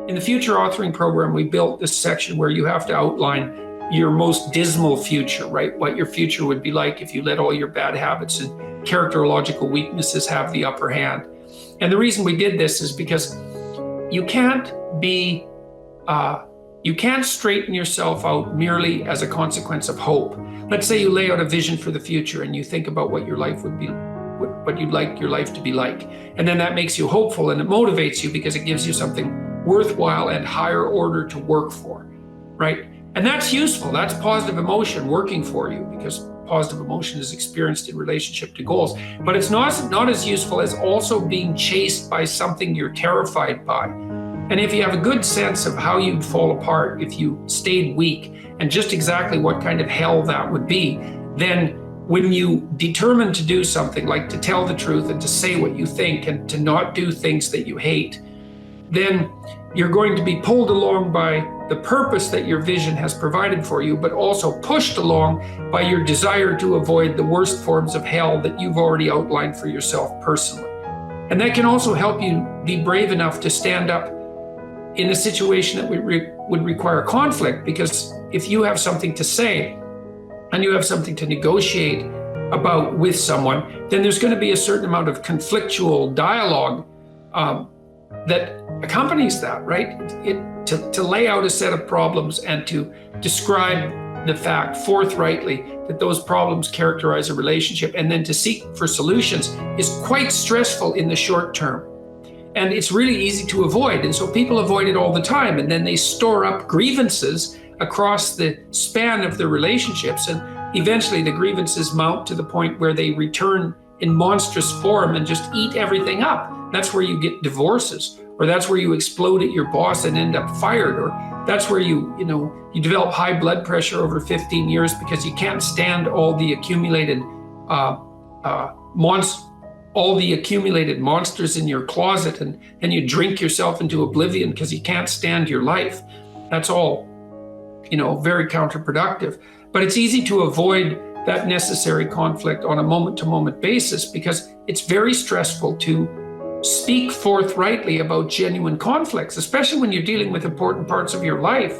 In the future authoring program, we built this section where you have to outline your most dismal future, right? What your future would be like if you let all your bad habits and characterological weaknesses have the upper hand. And the reason we did this is because you can't straighten yourself out merely as a consequence of hope. Let's say you lay out a vision for the future and you think about what your life would be, what you'd like your life to be like. And then that makes you hopeful and it motivates you because it gives you something worthwhile and higher order to work for, right? And that's useful. That's positive emotion working for you because positive emotion is experienced in relationship to goals. But it's not as useful as also being chased by something you're terrified by. And if you have a good sense of how you'd fall apart if you stayed weak and just exactly what kind of hell that would be, then when you determine to do something like to tell the truth and to say what you think and to not do things that you hate, then you're going to be pulled along by the purpose that your vision has provided for you, but also pushed along by your desire to avoid the worst forms of hell that you've already outlined for yourself personally. And that can also help you be brave enough to stand up in a situation that would require conflict, because if you have something to say and you have something to negotiate about with someone, then there's going to be a certain amount of conflictual dialogue that accompanies that, right? To lay out a set of problems and to describe the fact forthrightly that those problems characterize a relationship and then to seek for solutions is quite stressful in the short term. And it's really easy to avoid. And so people avoid it all the time. And then they store up grievances across the span of their relationships. And eventually the grievances mount to the point where they return in monstrous form and just eat everything up. That's where you get divorces, or that's where you explode at your boss and end up fired, or that's where you develop high blood pressure over 15 years because you can't stand all the accumulated monsters in your closet, and you drink yourself into oblivion because you can't stand your life. That's all, very counterproductive. But it's easy to avoid that necessary conflict on a moment-to-moment basis because it's very stressful to speak forthrightly about genuine conflicts, especially when you're dealing with important parts of your life.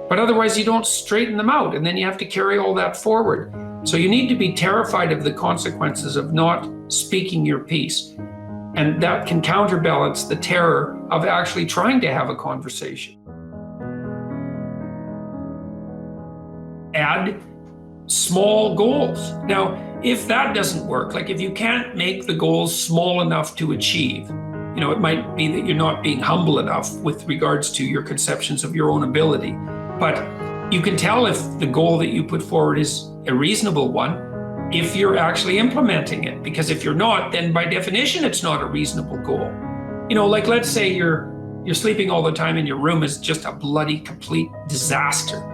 But otherwise you don't straighten them out, and then you have to carry all that forward. So you need to be terrified of the consequences of not speaking your piece. And that can counterbalance the terror of actually trying to have a conversation. Add small goals. Now, if that doesn't work, like if you can't make the goals small enough to achieve, it might be that you're not being humble enough with regards to your conceptions of your own ability. But you can tell if the goal that you put forward is a reasonable one if you're actually implementing it. Because if you're not, then by definition, it's not a reasonable goal. Like let's say you're sleeping all the time and your room is just a bloody complete disaster.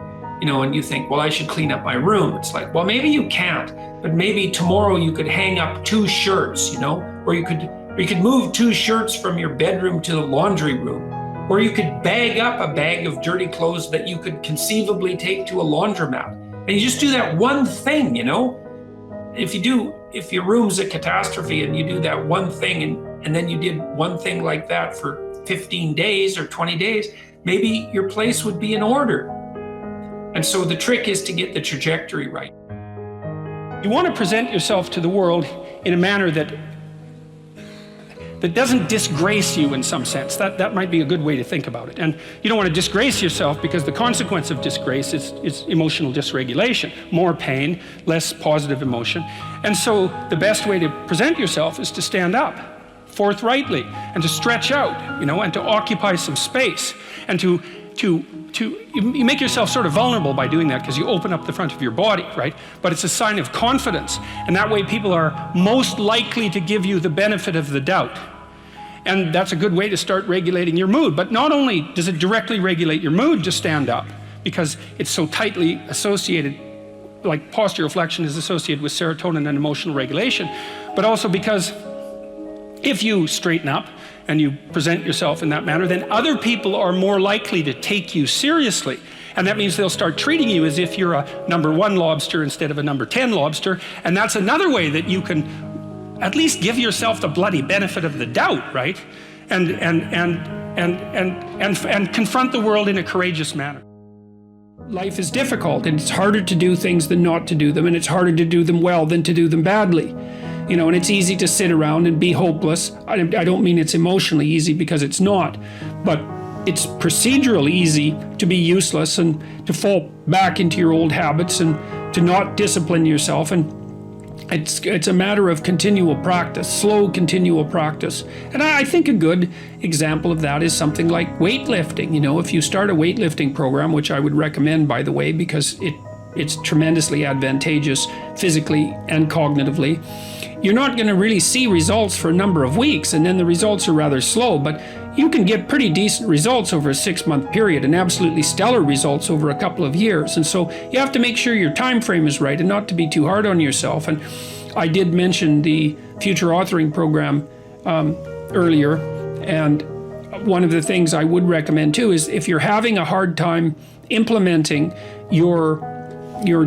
And you think, well, I should clean up my room. It's like, well, maybe you can't, but maybe tomorrow you could hang up 2 shirts, or you could move 2 shirts from your bedroom to the laundry room, or you could bag up a bag of dirty clothes that you could conceivably take to a laundromat. And you just do that one thing, If your room's a catastrophe and you do that one thing and then you did one thing like that for 15 days or 20 days, maybe your place would be in order. And so the trick is to get the trajectory right. You want to present yourself to the world in a manner that doesn't disgrace you in some sense. That might be a good way to think about it. And you don't want to disgrace yourself because the consequence of disgrace is emotional dysregulation, more pain, less positive emotion. And so the best way to present yourself is to stand up forthrightly and to stretch out, and to occupy some space and to you make yourself sort of vulnerable by doing that because you open up the front of your body, right? But it's a sign of confidence. And that way people are most likely to give you the benefit of the doubt. And that's a good way to start regulating your mood. But not only does it directly regulate your mood to stand up, because it's so tightly associated, like postural flexion is associated with serotonin and emotional regulation, but also because if you straighten up and you present yourself in that manner, then other people are more likely to take you seriously. And that means they'll start treating you as if you're a number 1 lobster instead of a number 10 lobster. And that's another way that you can at least give yourself the bloody benefit of the doubt, right? And and confront the world in a courageous manner. Life is difficult, and it's harder to do things than not to do them, and it's harder to do them well than to do them badly. And it's easy to sit around and be hopeless. I don't mean it's emotionally easy, because it's not, but it's procedurally easy to be useless and to fall back into your old habits and to not discipline yourself. And it's a matter of continual practice, slow continual practice. And I think a good example of that is something like weightlifting. If you start a weightlifting program, which I would recommend, by the way, because it's tremendously advantageous physically and cognitively, you're not going to really see results for a number of weeks, and then the results are rather slow, but you can get pretty decent results over a 6-month period and absolutely stellar results over a couple of years. And so you have to make sure your time frame is right and not to be too hard on yourself. And I did mention the future authoring program earlier, and one of the things I would recommend too is, if you're having a hard time implementing your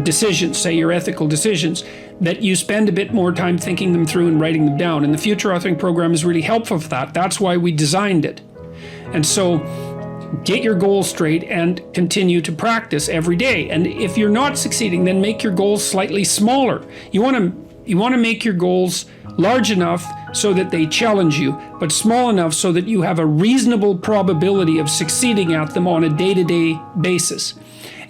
decisions, say your ethical decisions, that you spend a bit more time thinking them through and writing them down. And the future authoring program is really helpful for that. That's why we designed it. And so get your goals straight and continue to practice every day. And if you're not succeeding, then make your goals slightly smaller. You want to make your goals large enough so that they challenge you, but small enough so that you have a reasonable probability of succeeding at them on a day-to-day basis.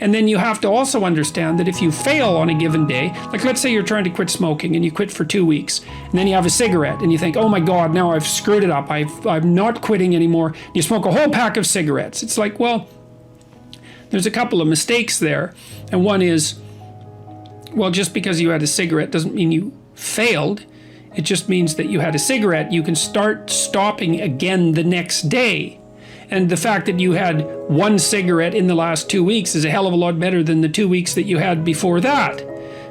And then you have to also understand that if you fail on a given day, like let's say you're trying to quit smoking and you quit for 2 weeks, and then you have a cigarette and you think, oh my God, now I've screwed it up. I'm not quitting anymore. You smoke a whole pack of cigarettes. It's like, well, there's a couple of mistakes there. And one is, well, just because you had a cigarette doesn't mean you failed. It just means that you had a cigarette. You can start stopping again the next day. And the fact that you had 1 cigarette in the last 2 weeks is a hell of a lot better than the 2 weeks that you had before that.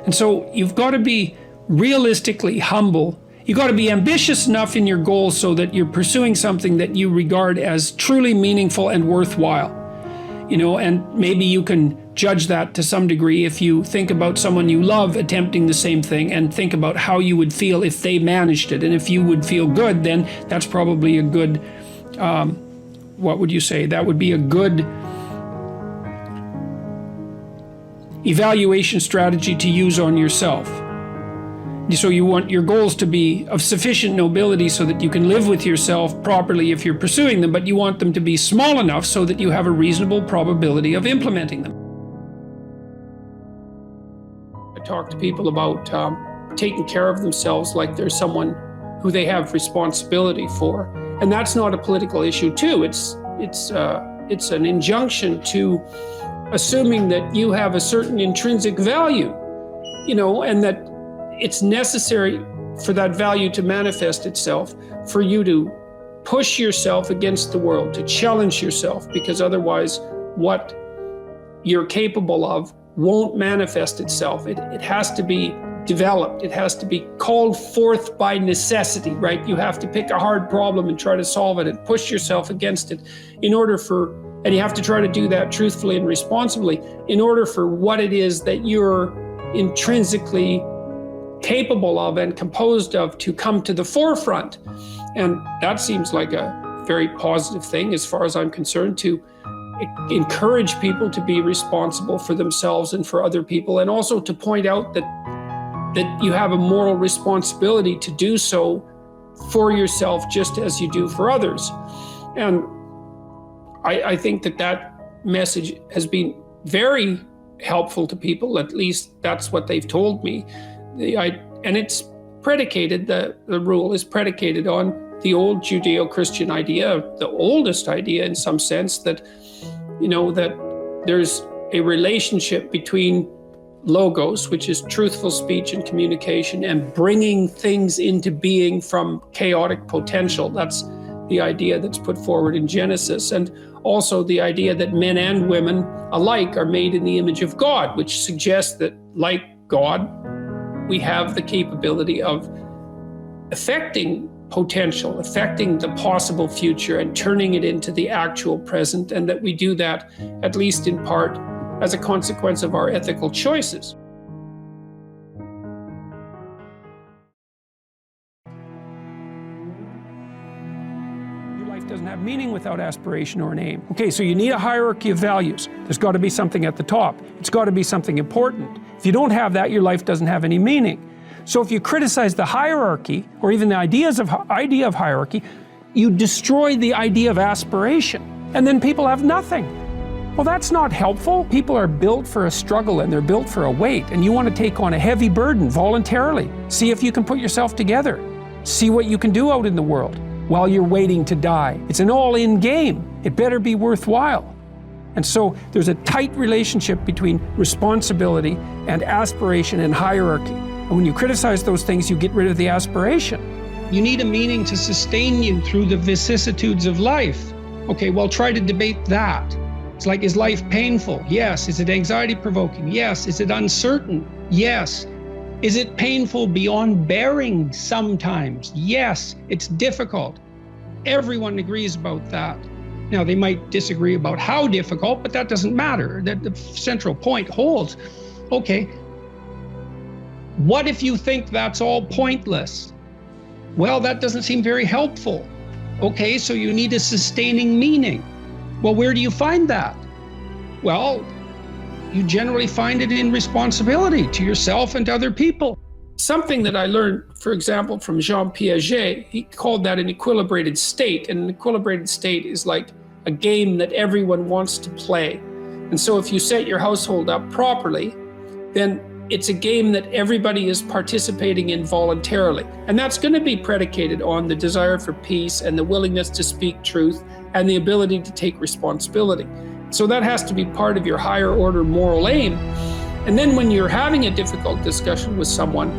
And so you've got to be realistically humble. You've got to be ambitious enough in your goals so that you're pursuing something that you regard as truly meaningful and worthwhile. And maybe you can judge that to some degree if you think about someone you love attempting the same thing, and think about how you would feel if they managed it. And if you would feel good, then that's probably a good what would you say? That would be a good evaluation strategy to use on yourself. So you want your goals to be of sufficient nobility so that you can live with yourself properly if you're pursuing them, but you want them to be small enough so that you have a reasonable probability of implementing them. I talk to people about taking care of themselves like there's someone who they have responsibility for. And that's not a political issue too. It's an injunction to assuming that you have a certain intrinsic value, and that it's necessary for that value to manifest itself, for you to push yourself against the world, to challenge yourself, because otherwise what you're capable of won't manifest itself. It has to be developed. It has to be called forth by necessity, right? You have to pick a hard problem and try to solve it and push yourself against it and you have to try to do that truthfully and responsibly in order for what it is that you're intrinsically capable of and composed of to come to the forefront. And that seems like a very positive thing as far as I'm concerned, to encourage people to be responsible for themselves and for other people, and also to point out that you have a moral responsibility to do so for yourself just as you do for others. And I think that message has been very helpful to people. At least that's what they've told me. And it's predicated, the rule is predicated on the old Judeo-Christian idea, the oldest idea in some sense, that that there's a relationship between logos, which is truthful speech and communication, and bringing things into being from chaotic potential. That's the idea that's put forward in Genesis. And also the idea that men and women alike are made in the image of God, which suggests that, like God, we have the capability of affecting potential, affecting the possible future and turning it into the actual present, and that we do that, at least in part, as a consequence of our ethical choices. Life doesn't have meaning without aspiration or an aim. Okay, so you need a hierarchy of values. There's got to be something at the top. It's got to be something important. If you don't have that, your life doesn't have any meaning. So if you criticize the hierarchy, or even the idea of hierarchy, you destroy the idea of aspiration. And then people have nothing. Well, that's not helpful. People are built for a struggle and they're built for a weight, and you want to take on a heavy burden voluntarily. See if you can put yourself together. See what you can do out in the world while you're waiting to die. It's an all-in game. It better be worthwhile. And so there's a tight relationship between responsibility and aspiration and hierarchy. And when you criticize those things, you get rid of the aspiration. You need a meaning to sustain you through the vicissitudes of life. Okay, well, try to debate that. It's like, is life painful? Yes. Is it anxiety-provoking? Yes. Is it uncertain? Yes. Is it painful beyond bearing sometimes? Yes. It's difficult. Everyone agrees about that. Now, they might disagree about how difficult, but that doesn't matter. The central point holds. Okay, what if you think that's all pointless? Well, that doesn't seem very helpful. Okay, so you need a sustaining meaning. Well, where do you find that? Well, you generally find it in responsibility to yourself and to other people. Something that I learned, for example, from Jean Piaget, he called that an equilibrated state. And an equilibrated state is like a game that everyone wants to play. And so if you set your household up properly, then it's a game that everybody is participating in voluntarily. And that's going to be predicated on the desire for peace and the willingness to speak truth and the ability to take responsibility. So that has to be part of your higher order moral aim. And then when you're having a difficult discussion with someone,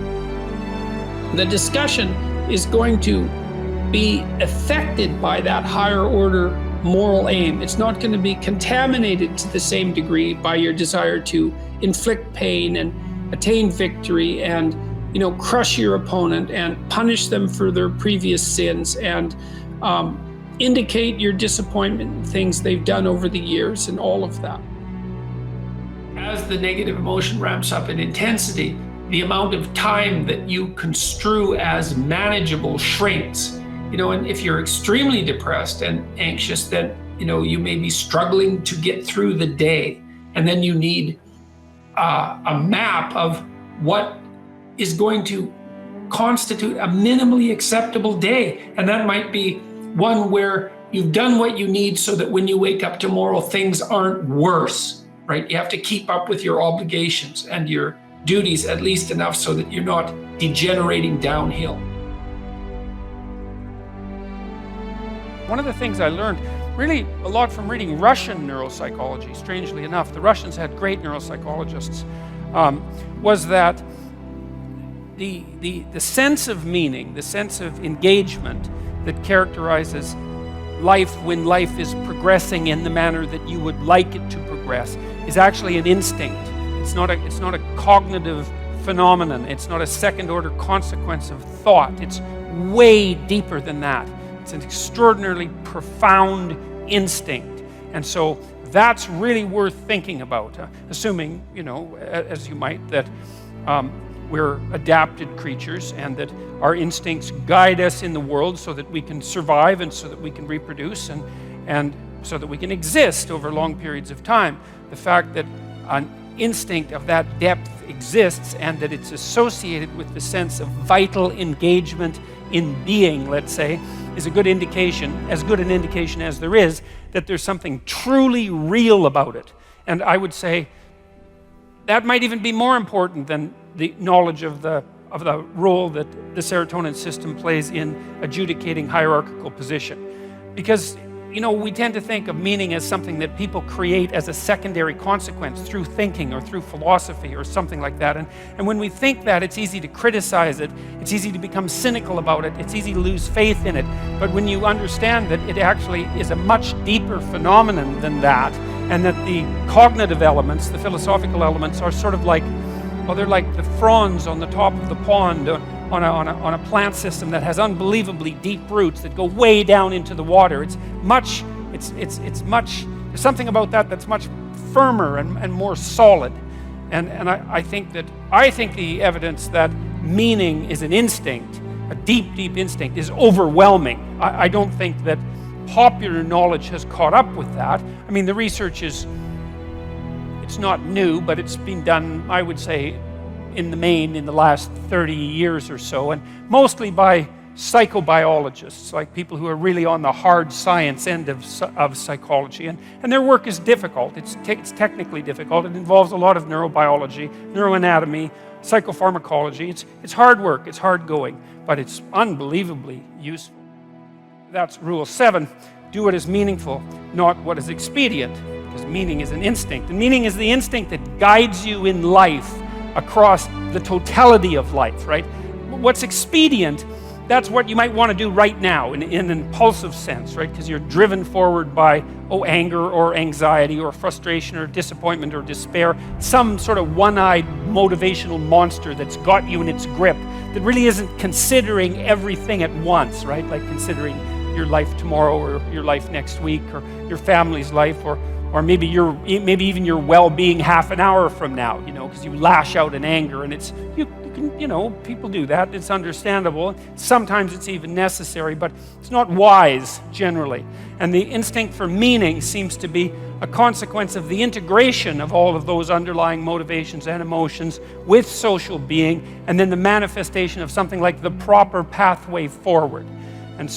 the discussion is going to be affected by that higher order moral aim. It's not going to be contaminated to the same degree by your desire to inflict pain and attain victory and, crush your opponent and punish them for their previous sins and indicate your disappointment in things they've done over the years and all of that. As the negative emotion ramps up in intensity, the amount of time that you construe as manageable shrinks. And if you're extremely depressed and anxious, then, you may be struggling to get through the day. And then you need a map of what is going to constitute a minimally acceptable day. And that might be one where you've done what you need so that when you wake up tomorrow, things aren't worse, right? You have to keep up with your obligations and your duties at least enough so that you're not degenerating downhill. One of the things I learned really a lot from reading Russian neuropsychology, strangely enough, the Russians had great neuropsychologists, was that the sense of meaning, the sense of engagement that characterizes life when life is progressing in the manner that you would like it to progress is actually an instinct. It's not a cognitive phenomenon. It's not a second order consequence of thought. It's way deeper than that. It's an extraordinarily profound instinct. And so that's really worth thinking about, assuming, as you might, that we're adapted creatures and that our instincts guide us in the world so that we can survive and so that we can reproduce and so that we can exist over long periods of time. The fact that an instinct of that depth exists and that it's associated with the sense of vital engagement in being, let's say, is a good indication, as good an indication as there is, that there's something truly real about it. And I would say that might even be more important than the knowledge of the role that the serotonin system plays in adjudicating hierarchical position. Because, we tend to think of meaning as something that people create as a secondary consequence through thinking or through philosophy or something like that. And when we think that, it's easy to criticize it. It's easy to become cynical about it. It's easy to lose faith in it. But when you understand that it actually is a much deeper phenomenon than that, and that the cognitive elements, the philosophical elements, are sort of like, they're like the fronds on the top of the pond on a plant system that has unbelievably deep roots that go way down into the water. There's something about that that's much firmer and more solid. And I think the evidence that meaning is an instinct, a deep instinct, is overwhelming. I don't think that popular knowledge has caught up with that. I mean, the research it's not new, but it's been done, I would say, in the main in the last 30 years or so, and mostly by psychobiologists, like people who are really on the hard science end of psychology. And their work is difficult. It's technically difficult. It involves a lot of neurobiology, neuroanatomy, psychopharmacology. It's hard work. It's hard going, but it's unbelievably useful. That's rule 7. Do what is meaningful, not what is expedient, because meaning is an instinct. And meaning is the instinct that guides you in life across the totality of life, right? What's expedient, that's what you might want to do right now in an impulsive sense, right? Because you're driven forward by, anger or anxiety or frustration or disappointment or despair, some sort of one-eyed motivational monster that's got you in its grip that really isn't considering everything at once, right? Like considering your life tomorrow or your life next week or your family's life or maybe even your well-being half an hour from now, because you lash out in anger, and you can, people do that. It's understandable. Sometimes it's even necessary, but it's not wise generally. And the instinct for meaning seems to be a consequence of the integration of all of those underlying motivations and emotions with social being, and then the manifestation of something like the proper pathway forward. And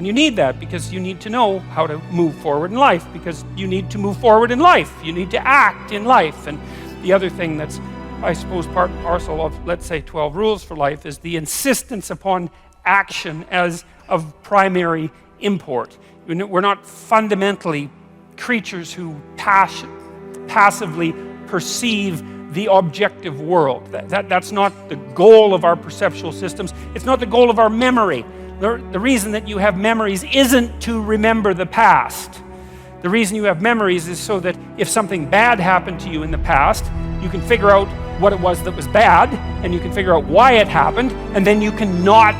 you need that because you need to know how to move forward in life, because you need to move forward in life. You need to act in life. And the other thing that's, I suppose, part and parcel of, let's say, 12 rules for life is the insistence upon action as of primary import. We're not fundamentally creatures who passively perceive the objective world. That's not the goal of our perceptual systems. It's not the goal of our memory. The reason that you have memories isn't to remember the past. The reason you have memories is so that if something bad happened to you in the past, you can figure out what it was that was bad, and you can figure out why it happened, and then you can not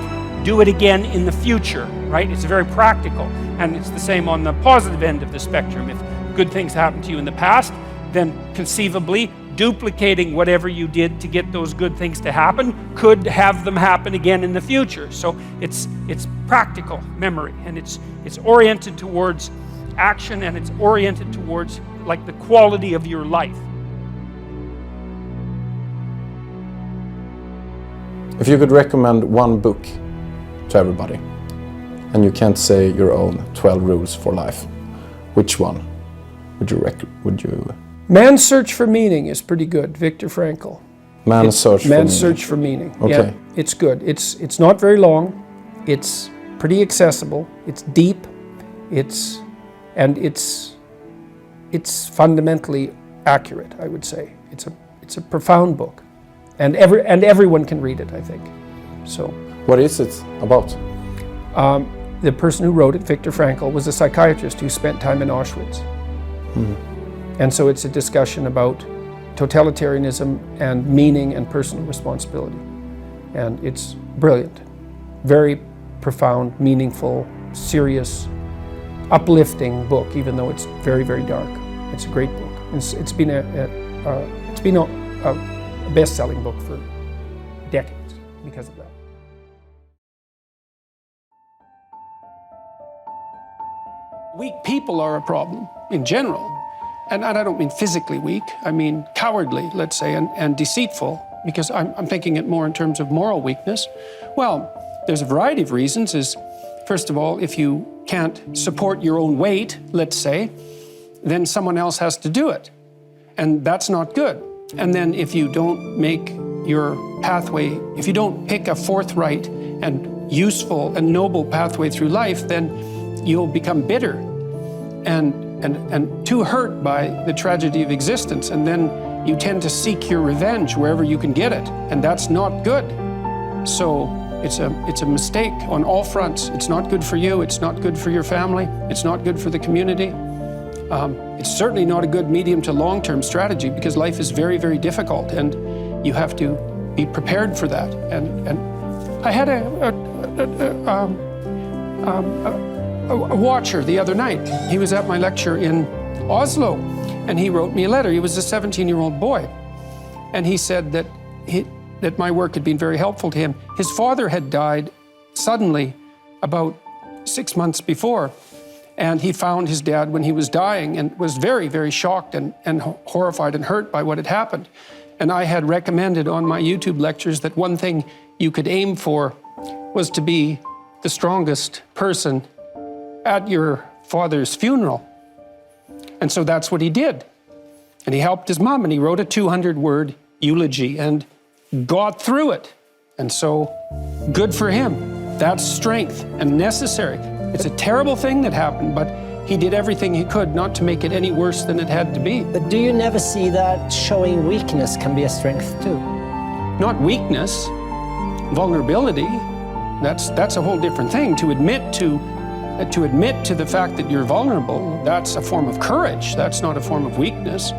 do it again in the future, right? It's very practical. And it's the same on the positive end of the spectrum. If good things happened to you in the past, then conceivably duplicating whatever you did to get those good things to happen could have them happen again in the future. So it's practical memory, and it's oriented towards action, and it's oriented towards like the quality of your life. If you could recommend one book to everybody, and you can't say your own 12 rules for life, which one would you? Man's Search for Meaning is pretty good, Viktor Frankl. Man's Search for Meaning. Okay. Yeah, it's good. It's not very long. It's pretty accessible. It's deep. It's fundamentally accurate, I would say. It's a profound book, and everyone can read it, I think. So. What is it about? The person who wrote it, Viktor Frankl, was a psychiatrist who spent time in Auschwitz. Mm-hmm. And so it's a discussion about totalitarianism and meaning and personal responsibility. And it's brilliant, very profound, meaningful, serious, uplifting book, even though it's very, very dark. It's a great book. It's been a best-selling book for decades because of that. Weak people are a problem in general. And I don't mean physically weak, I mean cowardly, let's say, and deceitful, because I'm thinking it more in terms of moral weakness. Well, there's a variety of reasons. First of all, if you can't support your own weight, let's say, then someone else has to do it. And that's not good. And then if you don't make your pathway, if you don't pick a forthright and useful and noble pathway through life, then you'll become bitter and too hurt by the tragedy of existence, and then you tend to seek your revenge wherever you can get it, and that's not good. So it's a mistake on all fronts. It's not good for you, it's not good for your family, it's not good for the community. It's certainly not a good medium to long-term strategy, because life is very, very difficult, and you have to be prepared for that. And I had a watcher the other night. He was at my lecture in Oslo, and he wrote me a letter. He was a 17-year-old boy, and he said that my work had been very helpful to him. His father had died suddenly about 6 months before, And he found his dad when he was dying and was very, very shocked and horrified and hurt by what had happened. And I had recommended on my YouTube lectures that one thing you could aim for was to be the strongest person at your father's funeral. And so that's what he did. And he helped his mom, and he wrote a 200-word eulogy and got through it. And so, good for him. That's strength and necessary. It's a terrible thing that happened, but he did everything he could not to make it any worse than it had to be. But do you never see that showing weakness can be a strength too? Not weakness, vulnerability. That's a whole different thing. To admit to the fact that you're vulnerable, that's a form of courage. That's not a form of weakness.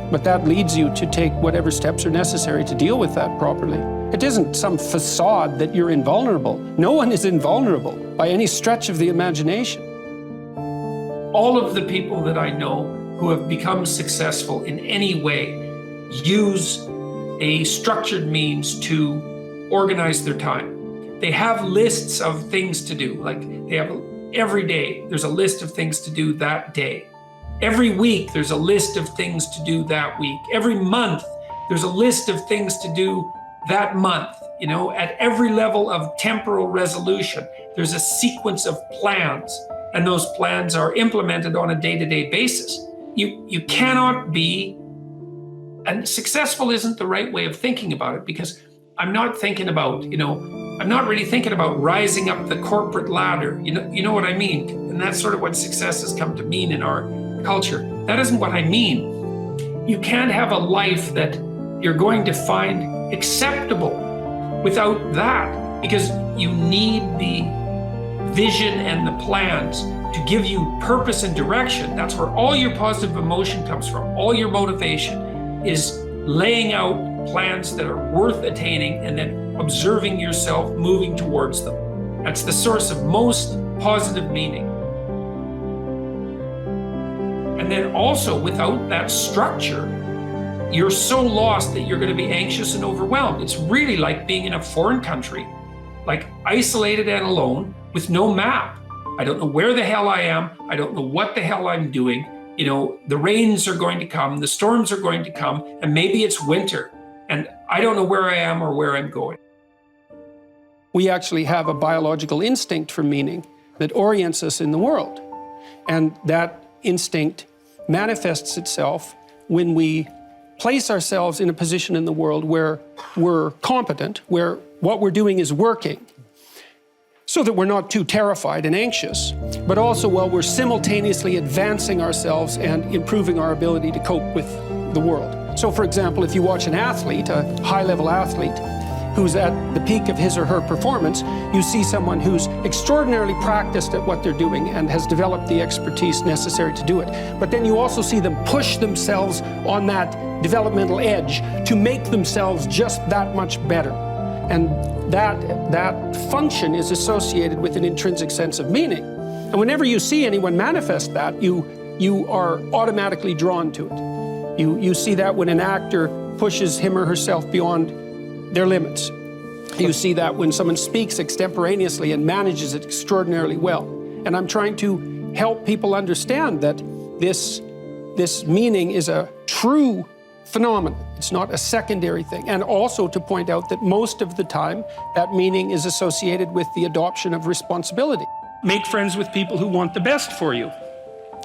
But that leads you to take whatever steps are necessary to deal with that properly. It isn't some facade that you're invulnerable. No one is invulnerable by any stretch of the imagination. All of the people that I know who have become successful in any way use a structured means to organize their time. They have lists of things to do, like they have every day, there's a list of things to do that day. Every week, there's a list of things to do that week. Every month, there's a list of things to do that month. You know, at every level of temporal resolution, there's a sequence of plans, and those plans are implemented on a day-to-day basis. You cannot be, and successful isn't the right way of thinking about it, because I'm not thinking about, I'm not really thinking about rising up the corporate ladder. You know what I mean? And that's sort of what success has come to mean in our culture. That isn't what I mean. You can't have a life that you're going to find acceptable without that, because you need the vision and the plans to give you purpose and direction. That's where all your positive emotion comes from. All your motivation is laying out plans that are worth attaining and then observing yourself moving towards them. That's the source of most positive meaning. And then also, without that structure, you're so lost that you're going to be anxious and overwhelmed. It's really like being in a foreign country, like isolated and alone with no map. I don't know where the hell I am. I don't know what the hell I'm doing. The rains are going to come, the storms are going to come, and maybe it's winter, and I don't know where I am or where I'm going. We actually have a biological instinct for meaning that orients us in the world. And that instinct manifests itself when we place ourselves in a position in the world where we're competent, where what we're doing is working, so that we're not too terrified and anxious, but also while we're simultaneously advancing ourselves and improving our ability to cope with the world. So for example, if you watch an athlete, a high-level athlete, who's at the peak of his or her performance, you see someone who's extraordinarily practiced at what they're doing and has developed the expertise necessary to do it. But then you also see them push themselves on that developmental edge to make themselves just that much better. And that function is associated with an intrinsic sense of meaning. And whenever you see anyone manifest that, you are automatically drawn to it. You see that when an actor pushes him or herself beyond their limits. You see that when someone speaks extemporaneously and manages it extraordinarily well. And I'm trying to help people understand that this meaning is a true phenomenon. It's not a secondary thing. And also to point out that most of the time, that meaning is associated with the adoption of responsibility. Make friends with people who want the best for you.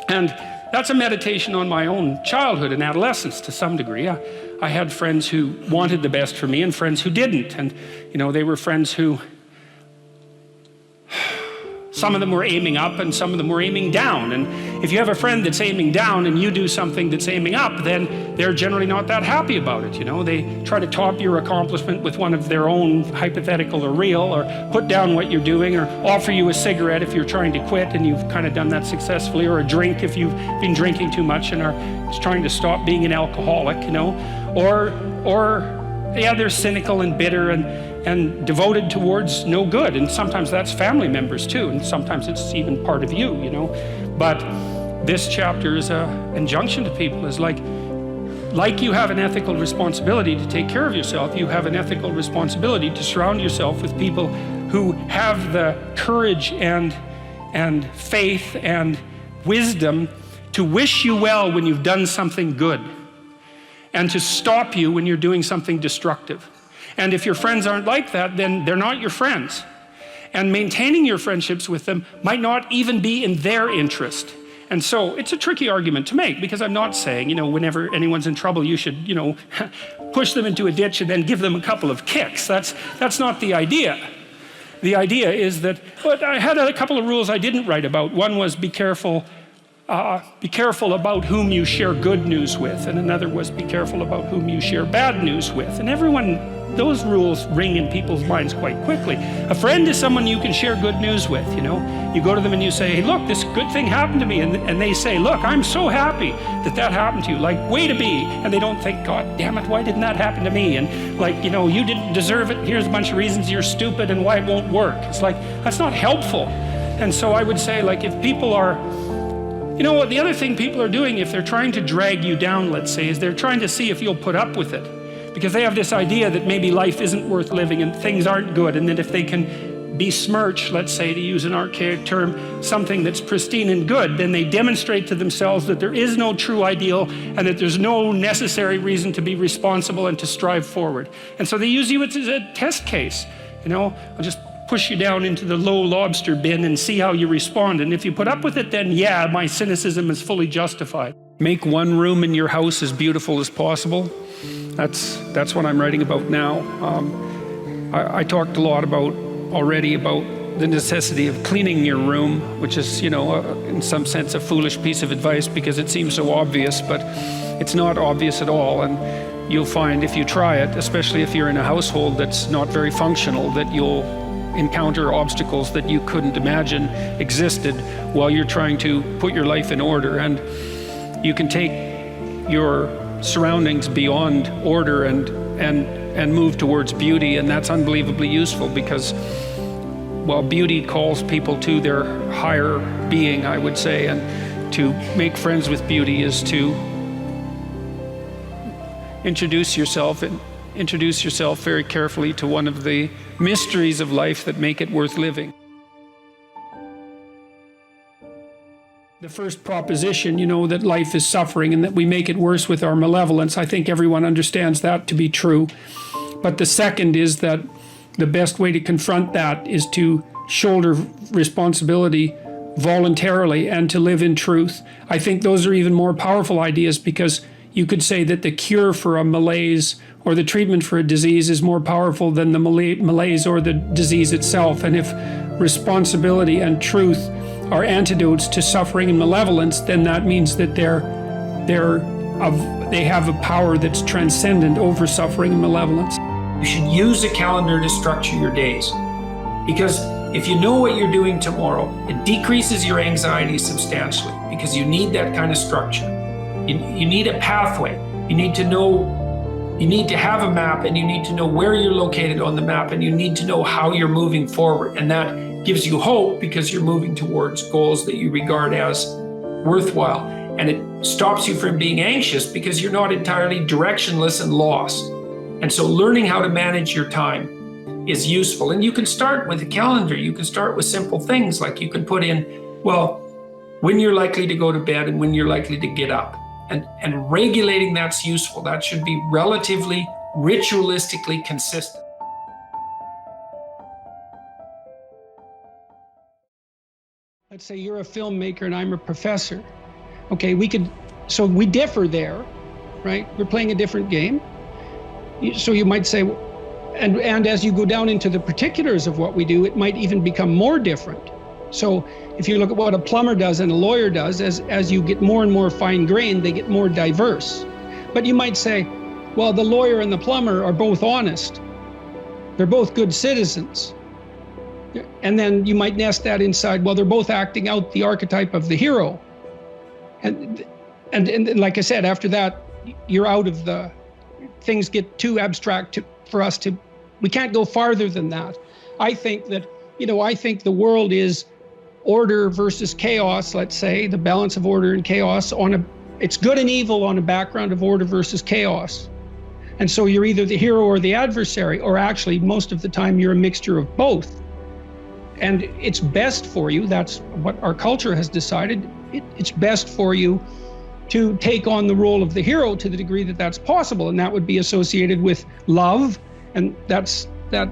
And that's a meditation on my own childhood and adolescence to some degree. I had friends who wanted the best for me and friends who didn't. And, they were friends who, some of them were aiming up and some of them were aiming down. And if you have a friend that's aiming down and you do something that's aiming up, then they're generally not that happy about it. They try to top your accomplishment with one of their own, hypothetical or real, or put down what you're doing, or offer you a cigarette if you're trying to quit and you've kind of done that successfully, or a drink if you've been drinking too much and are trying to stop being an alcoholic, or they're cynical and bitter and devoted towards no good. And sometimes that's family members too, and sometimes it's even part of you, But this chapter is an injunction to people, is like you have an ethical responsibility to take care of yourself, you have an ethical responsibility to surround yourself with people who have the courage and faith and wisdom to wish you well when you've done something good, and to stop you when you're doing something destructive. And if your friends aren't like that, then they're not your friends. And maintaining your friendships with them might not even be in their interest. And so it's a tricky argument to make, because I'm not saying, you know, whenever anyone's in trouble, you should, you know, push them into a ditch and then give them a couple of kicks. That's not the idea. The idea is that, but I had a couple of rules I didn't write about. One was be careful about whom you share good news with, and another was be careful about whom you share bad news with. And those rules ring in people's minds quite quickly. A friend is someone you can share good news with, you know. You go to them and you say, hey, look, this good thing happened to me. And they say, look, I'm so happy that happened to you. Like, way to be. And they don't think, God damn it, why didn't that happen to me? And like, you know, you didn't deserve it. Here's a bunch of reasons you're stupid and why it won't work. It's like, that's not helpful. And so I would say, like, if people are, you know what, the other thing people are doing, if they're trying to drag you down, let's say, is they're trying to see if you'll put up with it. Because they have this idea that maybe life isn't worth living and things aren't good, and that if they can besmirch, let's say, to use an archaic term, something that's pristine and good, then they demonstrate to themselves that there is no true ideal and that there's no necessary reason to be responsible and to strive forward. And so they use you as a test case. You know, I'll just push you down into the low lobster bin and see how you respond. And if you put up with it, then yeah, my cynicism is fully justified. Make one room in your house as beautiful as possible. That's what I'm writing about now. I talked a lot already about the necessity of cleaning your room, which is, you know, in some sense a foolish piece of advice because it seems so obvious, but it's not obvious at all. And you'll find if you try it, especially if you're in a household that's not very functional, that you'll encounter obstacles that you couldn't imagine existed while you're trying to put your life in order. And you can take your surroundings beyond order and move towards beauty, and that's unbelievably useful because, well, beauty calls people to their higher being, I would say, and to make friends with beauty is to introduce yourself very carefully to one of the mysteries of life that make it worth living. The first proposition, you know, that life is suffering and that we make it worse with our malevolence, I think everyone understands that to be true. But the second is that the best way to confront that is to shoulder responsibility voluntarily and to live in truth. I think those are even more powerful ideas because you could say that the cure for a malaise or the treatment for a disease is more powerful than the malaise or the disease itself. And if responsibility and truth are antidotes to suffering and malevolence, then that means that they have a power that's transcendent over suffering and malevolence. You should use a calendar to structure your days, because if you know what you're doing tomorrow, it decreases your anxiety substantially because you need that kind of structure. You need a pathway. You need to have a map, and you need to know where you're located on the map, and you need to know how you're moving forward. And that gives you hope because you're moving towards goals that you regard as worthwhile. And it stops you from being anxious because you're not entirely directionless and lost. And so learning how to manage your time is useful. And you can start with a calendar. You can start with simple things like you can put in, well, when you're likely to go to bed and when you're likely to get up. And regulating that's useful. That should be relatively ritualistically consistent. Let's say you're a filmmaker and I'm a professor. Okay, so we differ there, right? We're playing a different game. So you might say, and as you go down into the particulars of what we do, it might even become more different. So if you look at what a plumber does and a lawyer does, as you get more and more fine-grained, they get more diverse. But you might say, well, the lawyer and the plumber are both honest. They're both good citizens. And then you might nest that inside, well, they're both acting out the archetype of the hero. And like I said, after that, you're out of things get too abstract for us to, we can't go farther than that. I think that, I think the world is order versus chaos, let's say, the balance of order and chaos it's good and evil on a background of order versus chaos. And so you're either the hero or the adversary, or actually most of the time you're a mixture of both. And it's best for you, that's what our culture has decided, it's best for you to take on the role of the hero to the degree that that's possible, and that would be associated with love, and the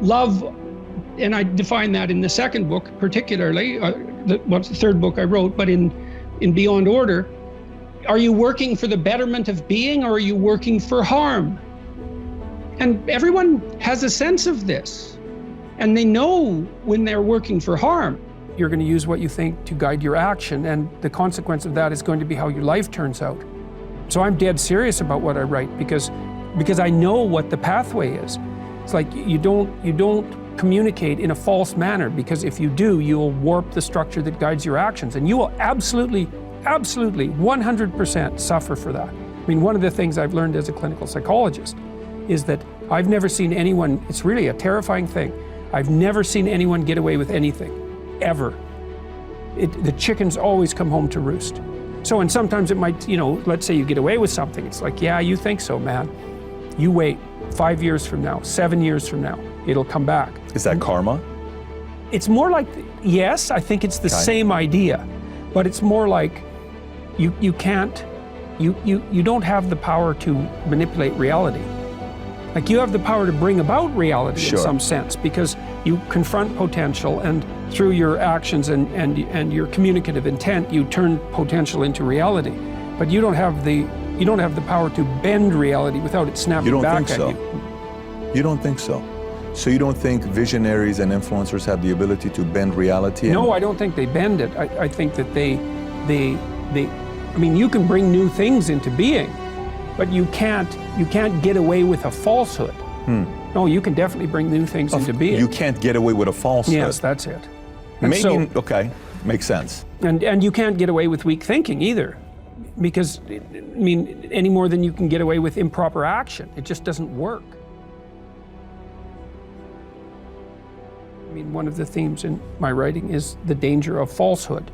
love, and I define that in the second book particularly, the third book I wrote, but in Beyond Order. Are you working for the betterment of being, or are you working for harm? And everyone has a sense of this, and they know when they're working for harm. You're going to use what you think to guide your action, and the consequence of that is going to be how your life turns out. So I'm dead serious about what I write because I know what the pathway is. It's like you don't communicate in a false manner, because if you do, you will warp the structure that guides your actions, and you will absolutely 100% suffer for that. I mean, one of the things I've learned as a clinical psychologist is that I've never seen anyone, it's really a terrifying thing, I've never seen anyone get away with anything, ever. The chickens always come home to roost. So, and sometimes it might, let's say you get away with something, it's like, yeah, you think so, man. You wait 5 years from now, 7 years from now, it'll come back. Is that karma? It's more like, yes, I think it's the same idea, but it's more like you don't have the power to manipulate reality. Like, you have the power to bring about reality in some sense, because you confront potential, and through your actions and your communicative intent, you turn potential into reality. But you don't have the power to bend reality without it snapping back at you. You don't think so? So you don't think visionaries and influencers have the ability to bend reality? No, I don't think they bend it. I think that they I mean, you can bring new things into being, but you can't get away with a falsehood. No, you can definitely bring new things into being. You can't get away with a falsehood. Yes, that's it. Okay, makes sense. And you can't get away with weak thinking either, because, I mean, any more than you can get away with improper action. It just doesn't work. I mean, one of the themes in my writing is the danger of falsehood.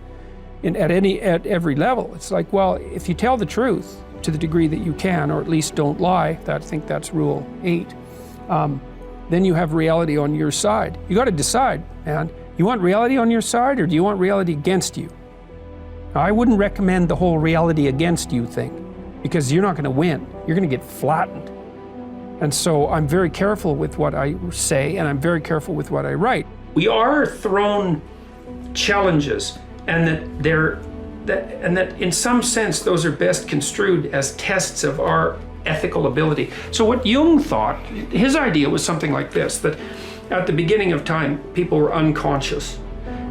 At every level, it's like, well, if you tell the truth to the degree that you can, or at least don't lie, I think that's rule 8, then you have reality on your side. You got to decide, man. You want reality on your side, or do you want reality against you? Now, I wouldn't recommend the whole reality against you thing, because you're not going to win. You're going to get flattened. And so I'm very careful with what I say, and I'm very careful with what I write. We are thrown challenges, and that in some sense those are best construed as tests of our ethical ability. So what Jung thought, his idea was something like this, that at the beginning of time people were unconscious,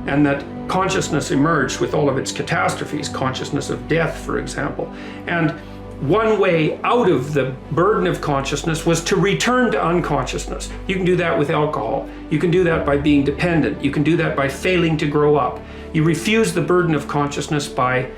and that consciousness emerged with all of its catastrophes, consciousness of death, for example. And one way out of the burden of consciousness was to return to unconsciousness. You can do that with alcohol. You can do that by being dependent. You can do that by failing to grow up. You refuse the burden of consciousness by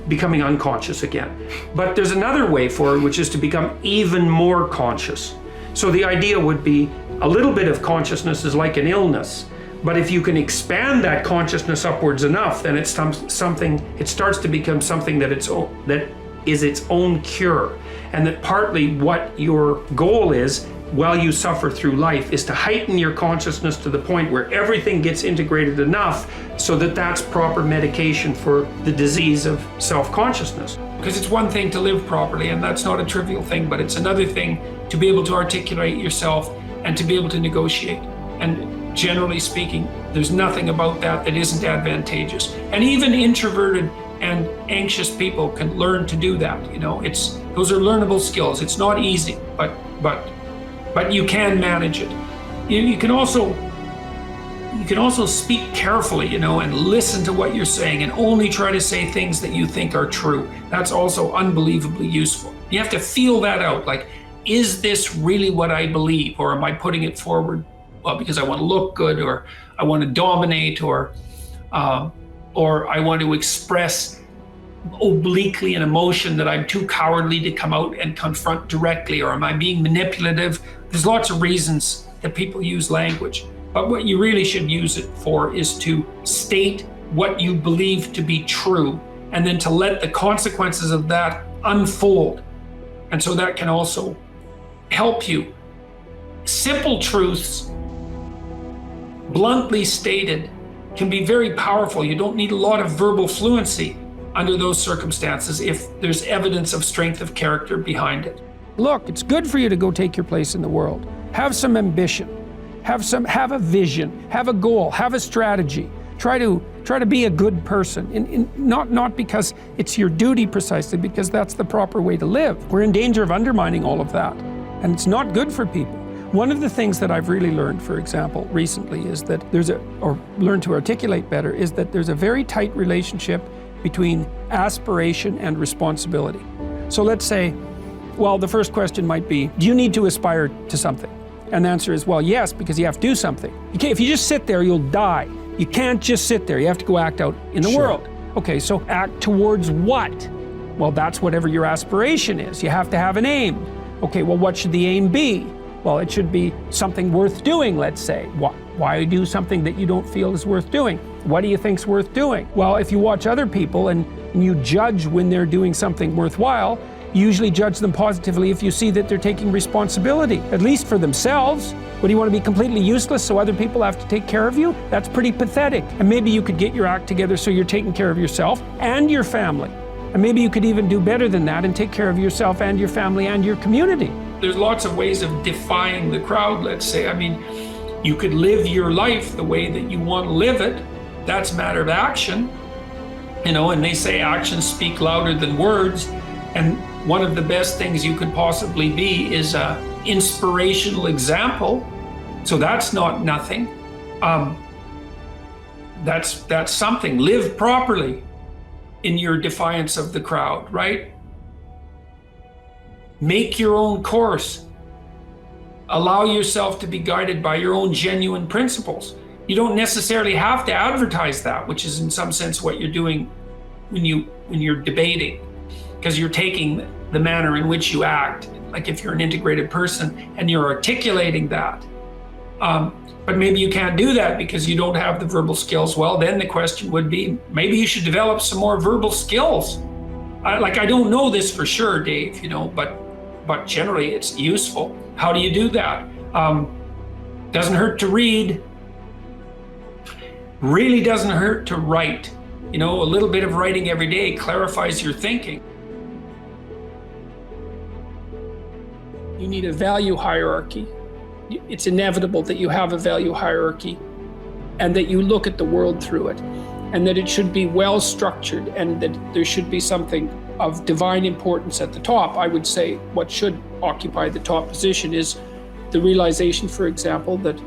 becoming unconscious again. But there's another way forward, which is to become even more conscious. So the idea would be a little bit of consciousness is like an illness. But if you can expand that consciousness upwards enough, then it starts to become something that is its own cure. And that partly what your goal is while you suffer through life is to heighten your consciousness to the point where everything gets integrated enough so that that's proper medication for the disease of self-consciousness. Because it's one thing to live properly, and that's not a trivial thing, but it's another thing to be able to articulate yourself and to be able to negotiate. And generally speaking, there's nothing about that that isn't advantageous. And even introverted and anxious people can learn to do that. Those are learnable skills. It's not easy, but you can manage it. You can also speak carefully, and listen to what you're saying, and only try to say things that you think are true. That's also unbelievably useful. You have to feel that out. Like, is this really what I believe, or am I putting it forward because I want to look good, or I want to dominate, or I want to express obliquely an emotion that I'm too cowardly to come out and confront directly, or am I being manipulative? There's lots of reasons that people use language, but what you really should use it for is to state what you believe to be true, and then to let the consequences of that unfold. And so that can also help you. Simple truths, bluntly stated, can be very powerful. You don't need a lot of verbal fluency under those circumstances if there's evidence of strength of character behind it. Look, it's good for you to go take your place in the world. Have some ambition, have a vision, have a goal, have a strategy. Try to be a good person, not because it's your duty precisely, because that's the proper way to live. We're in danger of undermining all of that, and it's not good for people. One of the things that I've really learned, for example, recently is that learned to articulate better, is that there's a very tight relationship between aspiration and responsibility. So let's say, well, the first question might be, do you need to aspire to something? And the answer is, well, yes, because you have to do something. If you just sit there, you'll die. You can't just sit there. You have to go act out in the world. Okay, so act towards what? Well, that's whatever your aspiration is. You have to have an aim. Okay, well, what should the aim be? Well, it should be something worth doing, let's say. Why do something that you don't feel is worth doing? What do you think's worth doing? Well, if you watch other people and you judge when they're doing something worthwhile, you usually judge them positively if you see that they're taking responsibility, at least for themselves. What, do you want to be completely useless so other people have to take care of you? That's pretty pathetic. And maybe you could get your act together so you're taking care of yourself and your family. And maybe you could even do better than that and take care of yourself and your family and your community. There's lots of ways of defying the crowd, let's say. I mean, you could live your life the way that you want to live it. That's a matter of action. And they say actions speak louder than words. And one of the best things you could possibly be is an inspirational example. So that's not nothing. That's something. Live properly in your defiance of the crowd, right? Make your own course. Allow yourself to be guided by your own genuine principles. You don't necessarily have to advertise that, which is in some sense what you're doing when you're debating, because you're taking the manner in which you act, like if you're an integrated person and you're articulating that. But maybe you can't do that because you don't have the verbal skills. Well, then the question would be, maybe you should develop some more verbal skills. I don't know this for sure, Dave, but generally it's useful. How do you do that? Doesn't hurt to read. Really doesn't hurt to write. A little bit of writing every day clarifies your thinking. You need a value hierarchy. It's inevitable that you have a value hierarchy and that you look at the world through it, and that it should be well structured, and that there should be something of divine importance at the top. I would say what should occupy the top position is the realization, for example, that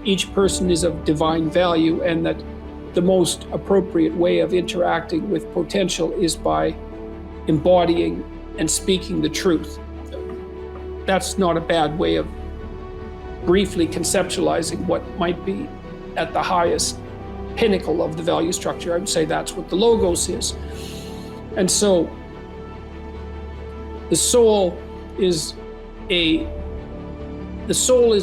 each person is of divine value, and that the most appropriate way of interacting with potential is by embodying and speaking the truth. That's not a bad way of briefly conceptualizing what might be at the highest pinnacle of the value structure. I would say that's what the logos is. And so the soul is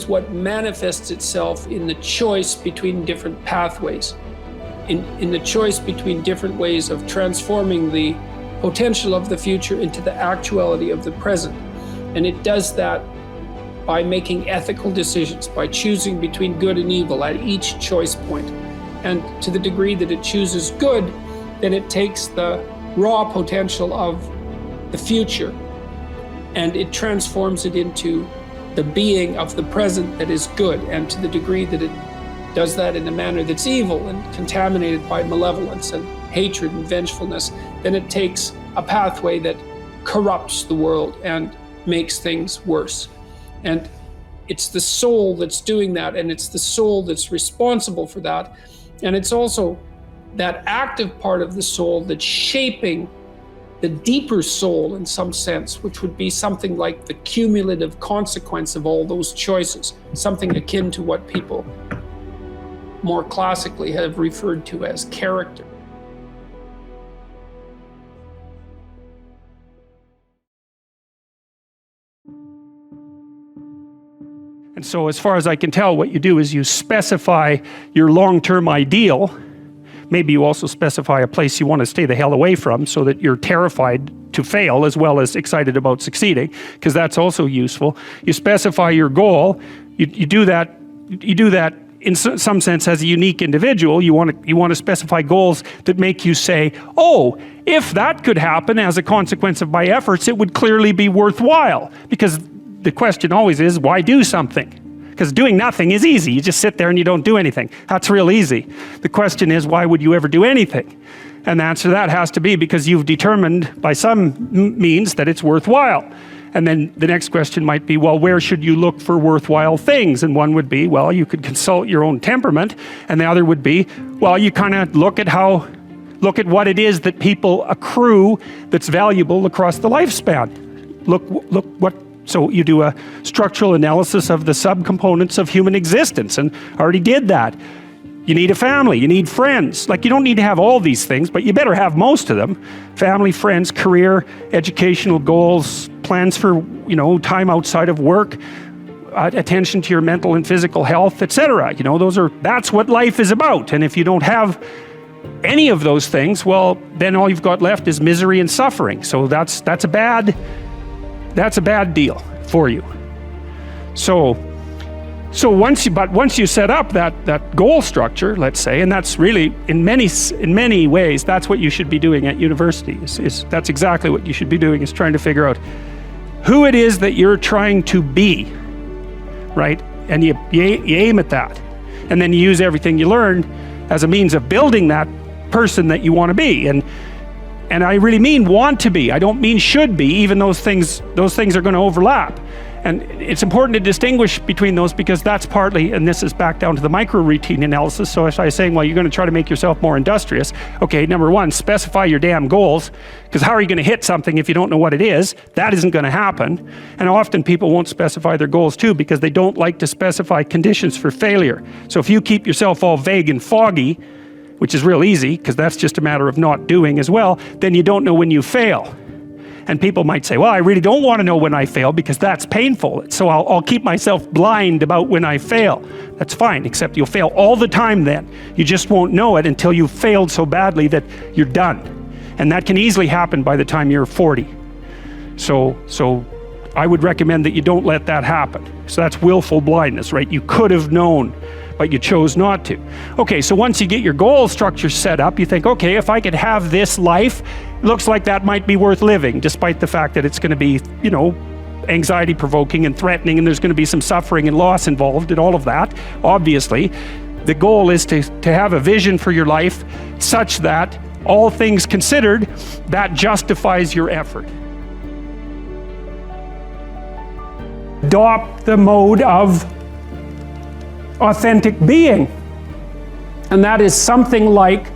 what manifests itself in the choice between different pathways, in the choice between different ways of transforming the potential of the future into the actuality of the present. And it does that by making ethical decisions, by choosing between good and evil at each choice point. And to the degree that it chooses good, then it takes the raw potential of the future and it transforms it into the being of the present that is good. And to the degree that it does that in a manner that's evil and contaminated by malevolence and hatred and vengefulness, then it takes a pathway that corrupts the world and makes things worse. And it's the soul that's doing that, and it's the soul that's responsible for that. And it's also that active part of the soul that's shaping the deeper soul in some sense, which would be something like the cumulative consequence of all those choices, something akin to what people more classically have referred to as character. And so as far as I can tell, what you do is you specify your long-term ideal. Maybe you also specify a place you want to stay the hell away from so that you're terrified to fail as well as excited about succeeding, because that's also useful. You specify your goal. You do that in some sense, as a unique individual, you want to specify goals that make you say, oh, if that could happen as a consequence of my efforts, it would clearly be worthwhile. Because the question always is, why do something? Because doing nothing is easy. You just sit there and you don't do anything. That's real easy. The question is, why would you ever do anything? And the answer to that has to be because you've determined by some means that it's worthwhile. And then the next question might be, well, where should you look for worthwhile things? And one would be, well, you could consult your own temperament. And the other would be, well, you kind of look at what it is that people accrue that's valuable across the lifespan. So you do a structural analysis of the subcomponents of human existence, and I already did that. You need a family, you need friends. Like, you don't need to have all these things, but you better have most of them. Family, friends, career, educational goals, plans for, time outside of work, attention to your mental and physical health, etc. That's what life is about. And if you don't have any of those things, well, then all you've got left is misery and suffering. So that's a bad deal for you. So once you set up that goal structure, let's say, and that's really in many ways that's what you should be doing at university. That's exactly what you should be doing, is trying to figure out who it is that you're trying to be, right? And you aim at that, and then you use everything you learn as a means of building that person that you want to be. And I really mean want to be. I don't mean should be, even those things are going to overlap. And it's important to distinguish between those, because that's partly, and this is back down to the micro-routine analysis. So if I was saying, well, you're going to try to make yourself more industrious. Okay, number one, specify your damn goals, because how are you going to hit something if you don't know what it is? That isn't going to happen. And often people won't specify their goals too, because they don't like to specify conditions for failure. So if you keep yourself all vague and foggy, which is real easy, because that's just a matter of not doing as well, then you don't know when you fail. And people might say, well, I really don't want to know when I fail because that's painful. So I'll keep myself blind about when I fail. That's fine, except you'll fail all the time then. You just won't know it until you've failed so badly that you're done. And that can easily happen by the time you're 40. So I would recommend that you don't let that happen. So that's willful blindness, right? You could have known, but you chose not to. Okay, so once you get your goal structure set up, you think, okay, if I could have this life, looks like that might be worth living, despite the fact that it's going to be, anxiety provoking and threatening, and there's going to be some suffering and loss involved and all of that. Obviously, the goal is to have a vision for your life such that, all things considered, that justifies your effort. Adopt the mode of authentic being. And that is something like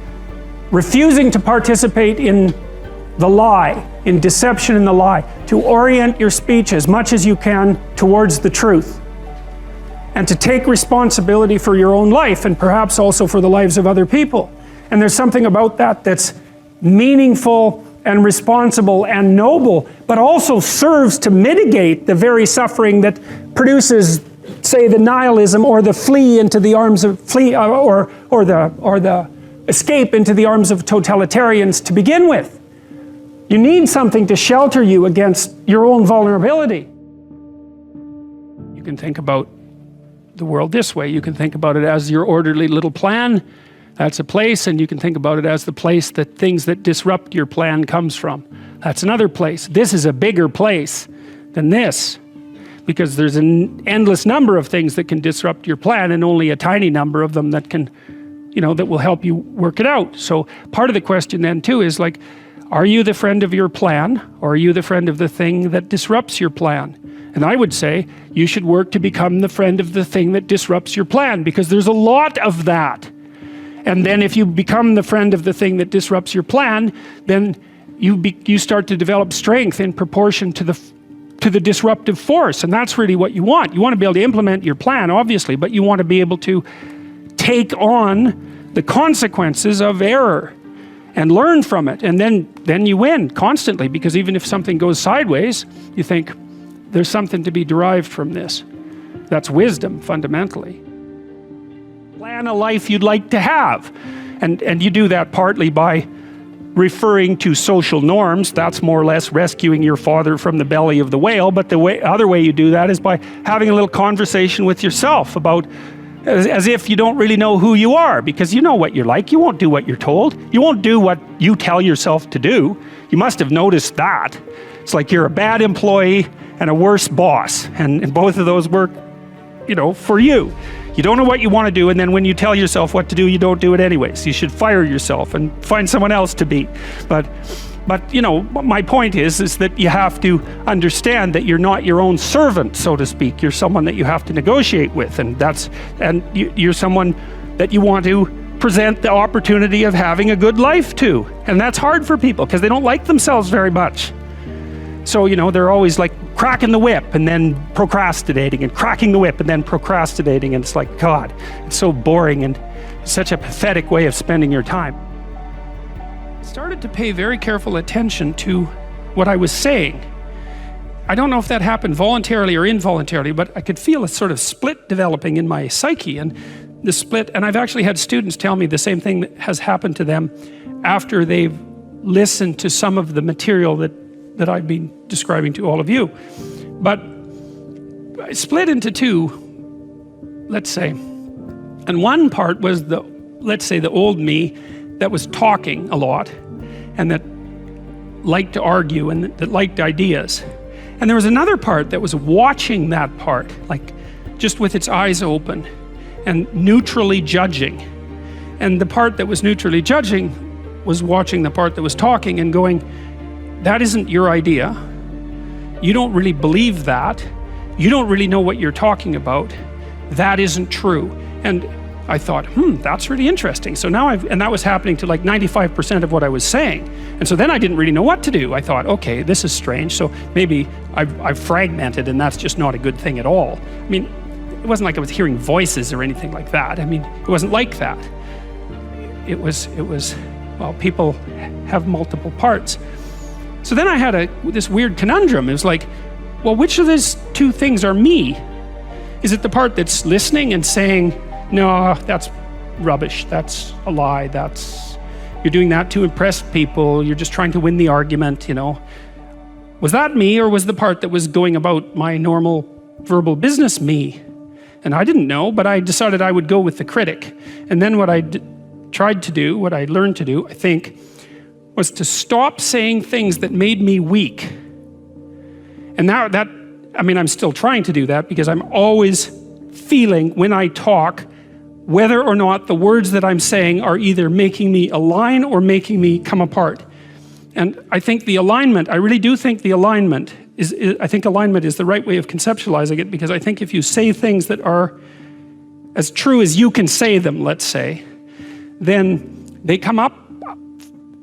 refusing to participate in the lie, in deception in the lie, to orient your speech as much as you can towards the truth, and to take responsibility for your own life and perhaps also for the lives of other people. And there's something about that that's meaningful and responsible and noble, but also serves to mitigate the very suffering that produces, say, the nihilism or the flee into the arms of or the escape into the arms of totalitarians to begin with. You need something to shelter you against your own vulnerability. You can think about the world this way. You can think about it as your orderly little plan. That's a place, and you can think about it as the place that things that disrupt your plan comes from. That's another place. This is a bigger place than this, because there's an endless number of things that can disrupt your plan, and only a tiny number of them that can, that will help you work it out. So part of the question then too is like, are you the friend of your plan, or are you the friend of the thing that disrupts your plan? And I would say you should work to become the friend of the thing that disrupts your plan, because there's a lot of that. And then if you become the friend of the thing that disrupts your plan, then you start to develop strength in proportion to the disruptive force. And that's really what you want. You want to be able to implement your plan, obviously, but you want to be able to take on the consequences of error and learn from it. And then you win constantly, because even if something goes sideways, you think there's something to be derived from this. That's wisdom, fundamentally. Plan a life you'd like to have. And you do that partly by referring to social norms. That's more or less rescuing your father from the belly of the whale. But the other way you do that is by having a little conversation with yourself about, as if you don't really know who you are, because you know what you're like. You won't do what you're told. You won't do what you tell yourself to do. You must have noticed that. It's like you're a bad employee and a worse boss, and both of those work, you know, for you. You don't know what you want to do, and then when you tell yourself what to do, you don't do it anyways. You should fire yourself and find someone else to be. But you know, my point is that you have to understand that you're not your own servant, so to speak. You're someone that you have to negotiate with, and you're someone that you want to present the opportunity of having a good life to. And that's hard for people because they don't like themselves very much. So, you know, they're always like cracking the whip and then procrastinating, and cracking the whip and then procrastinating. And it's like, God, it's so boring and such a pathetic way of spending your time. I started to pay very careful attention to what I was saying. I don't know if that happened voluntarily or involuntarily, but I could feel a sort of split developing in my psyche. And the split, and I've actually had students tell me the same thing that has happened to them after they've listened to some of the material that I've been describing to all of you. But I split into two, let's say. And one part was let's say the old me that was talking a lot and that liked to argue and that liked ideas. And there was another part that was watching that part, like just with its eyes open and neutrally judging. And the part that was neutrally judging was watching the part that was talking and going, that isn't your idea. You don't really believe that. You don't really know what you're talking about. That isn't true. And I thought, that's really interesting. So now and that was happening to like 95% of what I was saying. And so then I didn't really know what to do. I thought, okay, this is strange. So maybe I've fragmented, and that's just not a good thing at all. I mean, it wasn't like I was hearing voices or anything like that. I mean, it wasn't like that. It was, well, people have multiple parts. So then I had this weird conundrum. It was like, well, which of these two things are me? Is it the part that's listening and saying, no, that's rubbish, that's a lie, you're doing that to impress people, you're just trying to win the argument, you know? Was that me, or was the part that was going about my normal verbal business me? And I didn't know, but I decided I would go with the critic. And then what I tried to do, what I learned to do, I think, was to stop saying things that made me weak. And now I mean, I'm still trying to do that, because I'm always feeling when I talk whether or not the words that I'm saying are either making me align or making me come apart. And I think the alignment, I really do think the alignment I think alignment is the right way of conceptualizing it, because I think if you say things that are as true as you can say them, let's say, then they come out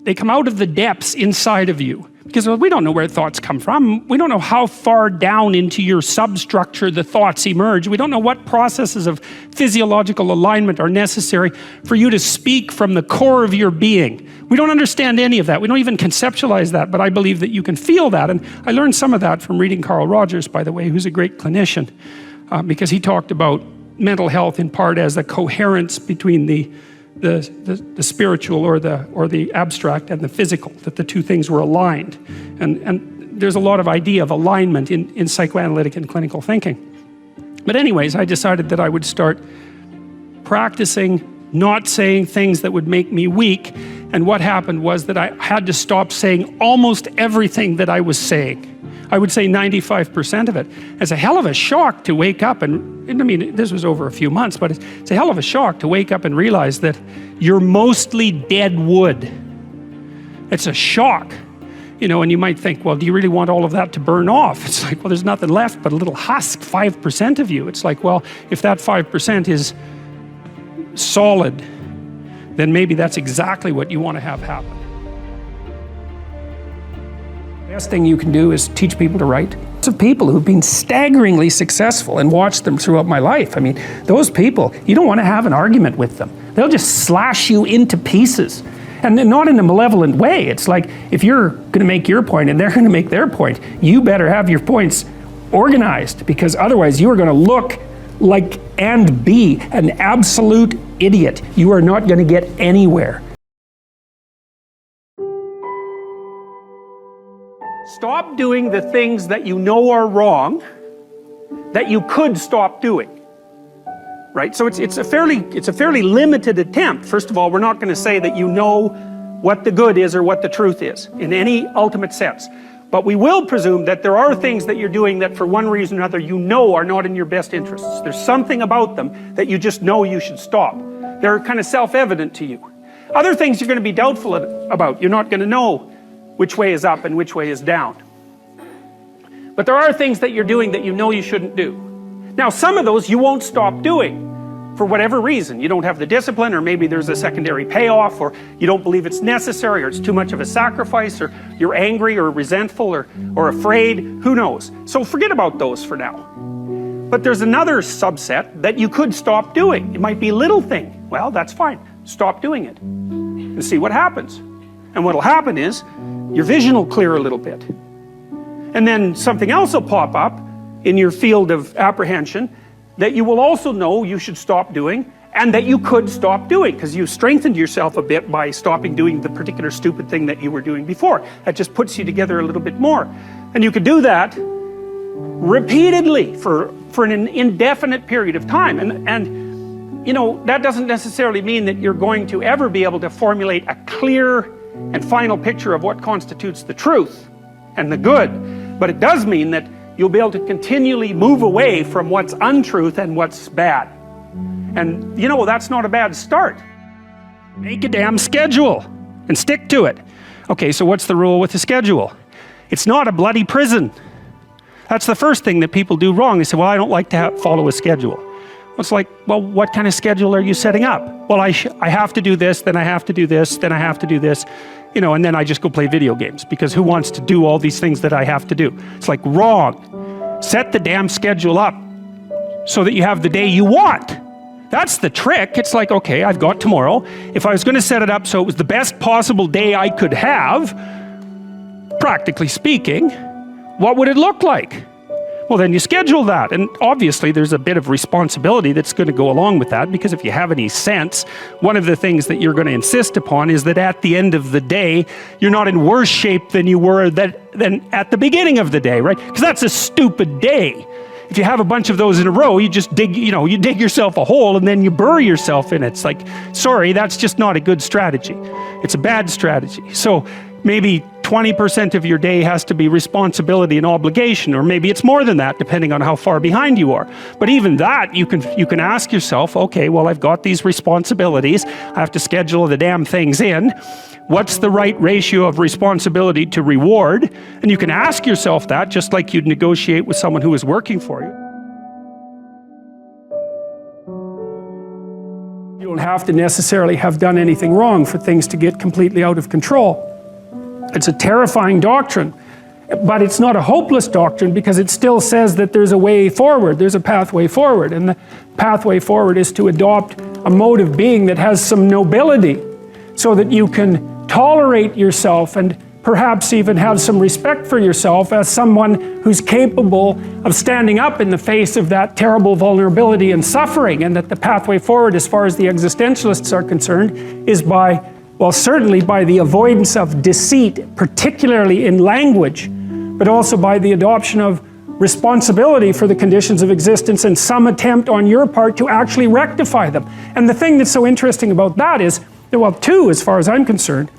of the depths inside of you. Because we don't know where thoughts come from. We don't know how far down into your substructure the thoughts emerge. We don't know what processes of physiological alignment are necessary for you to speak from the core of your being. We don't understand any of that. We don't even conceptualize that, but I believe that you can feel that. And I learned some of that from reading Carl Rogers, by the way, who's a great clinician, because he talked about mental health in part as the coherence between the spiritual or the abstract and the physical, that the two things were aligned. And there's a lot of idea of alignment in psychoanalytic and clinical thinking. But anyways, I decided that I would start practicing not saying things that would make me weak. And what happened was that I had to stop saying almost everything that I was saying. I would say 95% of it. It's a hell of a shock to wake up, and I mean, this was over a few months, but it's a hell of a shock to wake up and realize that you're mostly dead wood. It's a shock, you know, and you might think, well, do you really want all of that to burn off? It's like, well, there's nothing left but a little husk, 5% of you. It's like, well, if that 5% is solid, then maybe that's exactly what you want to have happen. The best thing you can do is teach people to write. Lots of people who've been staggeringly successful, and watched them throughout my life. I mean, those people, you don't want to have an argument with them. They'll just slash you into pieces. And not in a malevolent way. It's like, if you're going to make your point and they're going to make their point, you better have your points organized, because otherwise you are going to look like and be an absolute idiot. You are not going to get anywhere. Stop doing the things that you know are wrong, that you could stop doing. right? So it's a fairly limited attempt. First of all, we're not going to say that you know what the good is or what the truth is in any ultimate sense. But we will presume that there are things that you're doing that for one reason or another you know are not in your best interests. There's something about them that you just know you should stop. They're kind of self-evident to you. Other things you're going to be doubtful about. You're not going to know which way is up and which way is down. But there are things that you're doing that you know you shouldn't do. Now, some of those you won't stop doing for whatever reason. You don't have the discipline, or maybe there's a secondary payoff, or you don't believe it's necessary, or it's too much of a sacrifice, or you're angry or resentful or afraid. Who knows? So forget about those for now. But there's another subset that you could stop doing. It might be a little thing. Well, that's fine. Stop doing it and see what happens. And what'll happen is your vision will clear a little bit. And then something else will pop up in your field of apprehension that you will also know you should stop doing, and that you could stop doing, because you strengthened yourself a bit by stopping doing the particular stupid thing that you were doing before. That just puts you together a little bit more. And you could do that repeatedly for an indefinite period of time. And you know, that doesn't necessarily mean that you're going to ever be able to formulate a clear and final picture of what constitutes the truth and the good. But it does mean that you'll be able to continually move away from what's untruth and what's bad. And you know, that's not a bad start. Make a damn schedule and stick to it. Okay, so what's the rule with the schedule? It's not a bloody prison. That's the first thing that people do wrong. They say, well, I don't like to follow a schedule. It's like, well, what kind of schedule are you setting up? Well, I have to do this, then I have to do this, then I have to do this. You know, and then I just go play video games, because who wants to do all these things that I have to do? It's like, wrong. Set the damn schedule up so that you have the day you want. That's the trick. It's like, okay, I've got tomorrow. If I was going to set it up so it was the best possible day I could have, practically speaking, what would it look like? Well, then you schedule that. And obviously there's a bit of responsibility that's going to go along with that, because if you have any sense, one of the things that you're going to insist upon is that at the end of the day, you're not in worse shape than you were than at the beginning of the day, right? Because that's a stupid day. If you have a bunch of those in a row, you just dig, you know, you dig yourself a hole and then you bury yourself in it. It's like, sorry, that's just not a good strategy. It's a bad strategy. So maybe 20% of your day has to be responsibility and obligation, or maybe it's more than that, depending on how far behind you are. But even that, you can ask yourself, okay, well, I've got these responsibilities. I have to schedule the damn things in. What's the right ratio of responsibility to reward? And you can ask yourself that, just like you'd negotiate with someone who is working for you. You don't have to necessarily have done anything wrong for things to get completely out of control. It's a terrifying doctrine, but it's not a hopeless doctrine, because it still says that there's a way forward, there's a pathway forward, and the pathway forward is to adopt a mode of being that has some nobility, so that you can tolerate yourself and perhaps even have some respect for yourself as someone who's capable of standing up in the face of that terrible vulnerability and suffering, and that the pathway forward, as far as the existentialists are concerned, is by, well, certainly by the avoidance of deceit, particularly in language, but also by the adoption of responsibility for the conditions of existence and some attempt on your part to actually rectify them. And the thing that's so interesting about that is, well, two, as far as I'm concerned,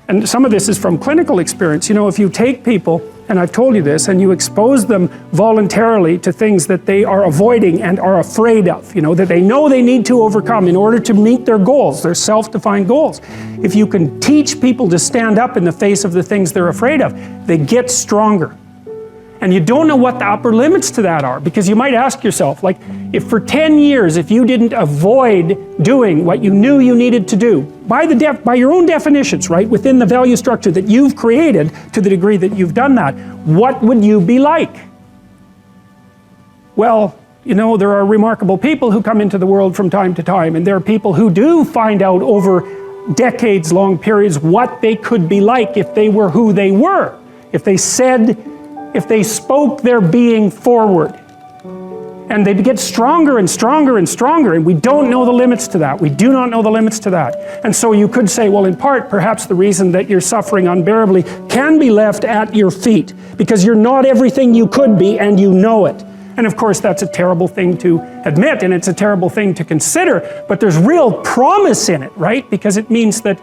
and some of this is from clinical experience. You know, if you take people, and I've told you this, and you expose them voluntarily to things that they are avoiding and are afraid of, you know, that they know they need to overcome in order to meet their goals, their self-defined goals. If you can teach people to stand up in the face of the things they're afraid of, they get stronger. And you don't know what the upper limits to that are, because you might ask yourself, like, if for 10 years, if you didn't avoid doing what you knew you needed to do, by your own definitions, right, within the value structure that you've created, to the degree that you've done that, what would you be like? Well, you know, there are remarkable people who come into the world from time to time, and there are people who do find out over decades-long periods what they could be like if they were who they were, if they spoke their being forward. And they get stronger and stronger and stronger, and we don't know the limits to that. We do not know the limits to that. And so you could say, well, in part, perhaps the reason that you're suffering unbearably can be left at your feet, because you're not everything you could be, and you know it. And of course, that's a terrible thing to admit, and it's a terrible thing to consider, but there's real promise in it, right? Because it means that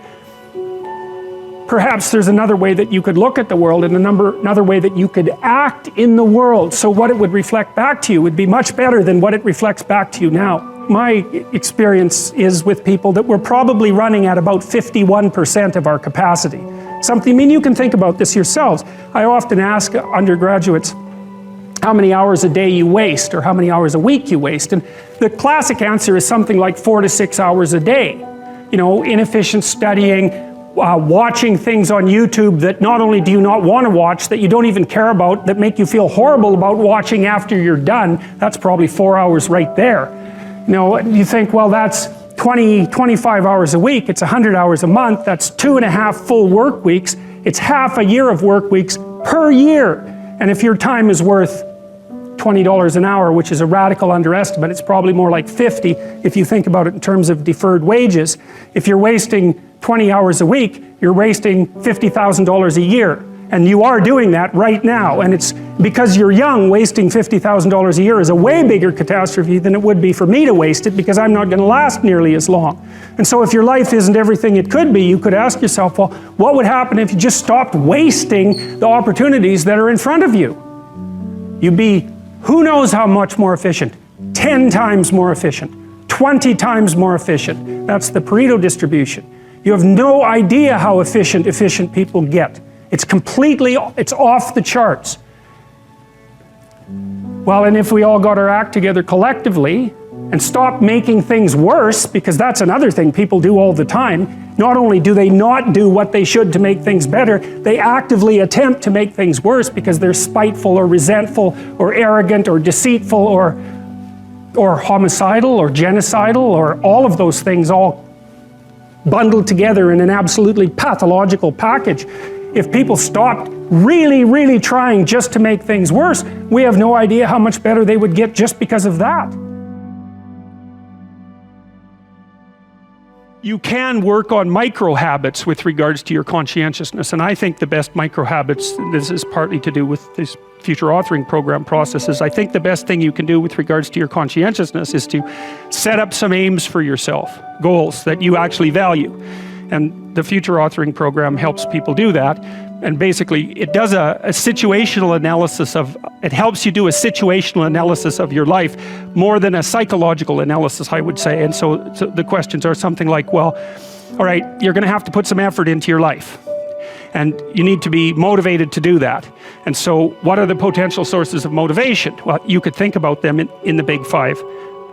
perhaps there's another way that you could look at the world and another way that you could act in the world. So what it would reflect back to you would be much better than what it reflects back to you now. My experience is with people that we're probably running at about 51% of our capacity. Something, I mean, you can think about this yourselves. I often ask undergraduates how many hours a day you waste or how many hours a week you waste. And the classic answer is something like 4 to 6 hours a day. You know, inefficient studying, watching things on YouTube that not only do you not want to watch, that you don't even care about, that make you feel horrible about watching after you're done. That's probably 4 hours right there. You know, you think, well, that's 25 hours a week, it's 100 hours a month, that's 2.5 full work weeks, it's half a year of work weeks per year. And if your time is worth $20 an hour, which is a radical underestimate, it's probably more like 50 if you think about it in terms of deferred wages. If you're wasting 20 hours a week, you're wasting $50,000 a year. And you are doing that right now. And it's because you're young, wasting $50,000 a year is a way bigger catastrophe than it would be for me to waste it, because I'm not going to last nearly as long. And so if your life isn't everything it could be, you could ask yourself, well, what would happen if you just stopped wasting the opportunities that are in front of you? You'd be who knows how much more efficient, 10 times more efficient, 20 times more efficient. That's the Pareto distribution. You have no idea how efficient people get. It's off the charts. Well, and if we all got our act together collectively and stopped making things worse, because that's another thing people do all the time, not only do they not do what they should to make things better, they actively attempt to make things worse because they're spiteful or resentful or arrogant or deceitful or homicidal or genocidal or all of those things all bundled together in an absolutely pathological package. If people stopped really trying just to make things worse, we have no idea how much better they would get just because of that. You can work on micro habits with regards to your conscientiousness, and I think the best micro habits, this is partly to do with this future authoring program processes, I think the best thing you can do with regards to your conscientiousness is to set up some aims for yourself, goals that you actually value. And the future authoring program helps people do that. And basically, it does a situational analysis it helps you do a situational analysis of your life more than a psychological analysis, I would say. And so the questions are something like, well, all right, you're going to have to put some effort into your life. And you need to be motivated to do that. And so what are the potential sources of motivation? Well, you could think about them in the big five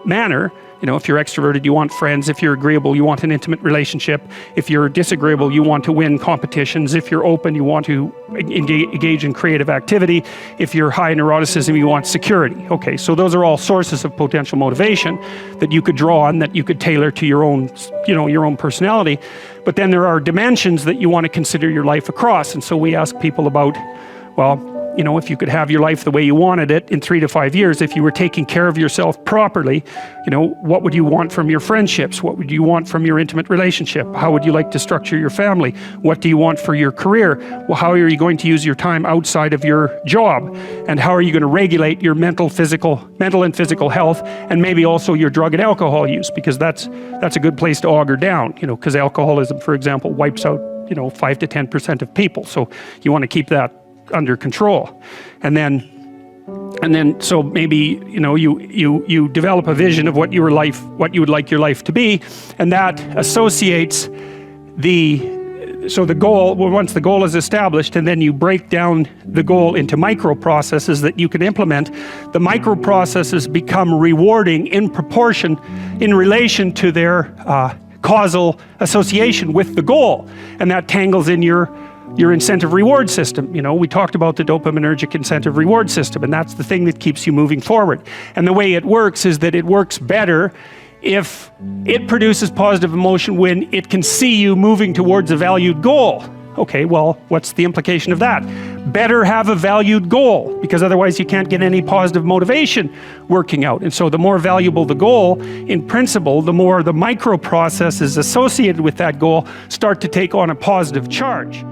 manner. You know, if you're extroverted, you want friends. If you're agreeable, you want an intimate relationship. If you're disagreeable, you want to win competitions. If you're open, you want to engage in creative activity. If you're high neuroticism, you want security. Okay, so those are all sources of potential motivation that you could draw on, that you could tailor to your own, your own personality. But then there are dimensions that you want to consider your life across. And so we ask people about, well, if you could have your life the way you wanted it in 3 to 5 years, if you were taking care of yourself properly, what would you want from your friendships? What would you want from your intimate relationship? How would you like to structure your family? What do you want for your career? Well, how are you going to use your time outside of your job? And how are you going to regulate your mental and physical health, and maybe also your drug and alcohol use? Because that's a good place to auger down, because alcoholism, for example, wipes out, 5 to 10% of people. So you want to keep that under control. And then so maybe you develop a vision of what you would like your life to be, and that associates the goal. Well, once the goal is established, and then you break down the goal into micro processes that you can implement, the micro processes become rewarding in proportion in relation to their causal association with the goal, and that tangles in your incentive reward system. We talked about the dopaminergic incentive reward system, and that's the thing that keeps you moving forward. And the way it works is that it works better if it produces positive emotion when it can see you moving towards a valued goal. Okay, well, what's the implication of that? Better have a valued goal, because otherwise you can't get any positive motivation working out. And so the more valuable the goal, in principle, the more the micro processes associated with that goal start to take on a positive charge.